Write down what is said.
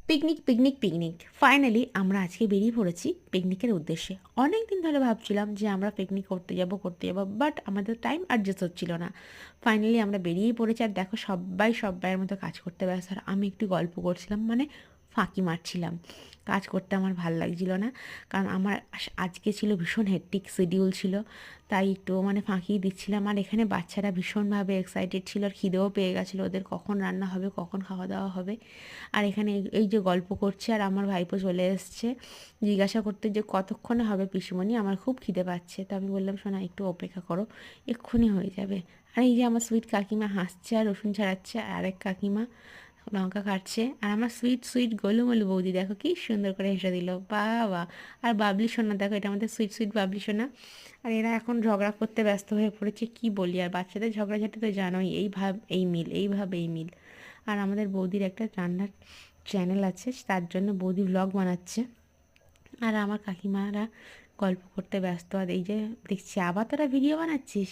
Picnic picnic picnic finally আমরা আজকে বেরিয়ে পড়েছি পিকনিকের উদ্দেশ্যে। অনেক দিন ধরে ভাবছিলাম যে আমরা পিকনিক করতে যাব, বাট আমাদের টাইম অ্যাডজাস্ট হচ্ছিল না। ফাইনালি আমরা বেরিয়েই পড়েছি, আর দেখো সবাই সব্বাইয়ের মতো কাজ করতে ব্যস্ত, আর আমি একটু গল্প করছিলাম, মানে ফাঁকি মারছিলাম। কাজ করতে আমার ভাল লাগছিল না, কারণ আমার আজকে ছিল ভীষণ হেক্টিক শিডিউল ছিল, তাই একটু মানে ফাঁকি দিচ্ছিলাম। আর এখানে বাচ্চারা ভীষণভাবে এক্সাইটেড ছিল, আর খিদেও পেয়ে গেছিলো ওদের, কখন রান্না হবে, কখন খাওয়া দাওয়া হবে। আর এখানে এই যে গল্প করছে, আর আমার ভাইপো চলে এসছে জিজ্ঞাসা করতে যে কতক্ষণে হবে পিসিমণি, আমার খুব খিদে পাচ্ছে। তো আমি বললাম, শোনা একটু অপেক্ষা করো, এক্ষুনি হয়ে যাবে। আর এই যে আমার সুইট কাকিমা হাসছে আর রসুন ছাড়াচ্ছে, আর আরেক কাকিমা লঙ্কা কাটছে, আর আমার সুইট সুইট গোলুমলু বৌদি দেখো কি সুন্দর করে হেসে দিল, বাবা। আর বাবলি সোনা দেখো, এটা আমাদের সুইট সুইট বাবলি সোনা। আর এরা এখন ঝগড়া করতে ব্যস্ত হয়ে পড়েছে, কি বলি আর, বাচ্চাদের ঝগড়াঝাটি তো জানোই, এই ভাব এই মিল, এই ভাব এই মিল। আর আমাদের বৌদির একটা রান্নার চ্যানেল আছে, তার জন্য বৌদি ব্লগ বানাচ্ছে, আর আমার কাকিমারা গল্প করতে ব্যস্ত। আর এই যে দেখছি, আবার তোরা ভিডিও বানাচ্ছিস।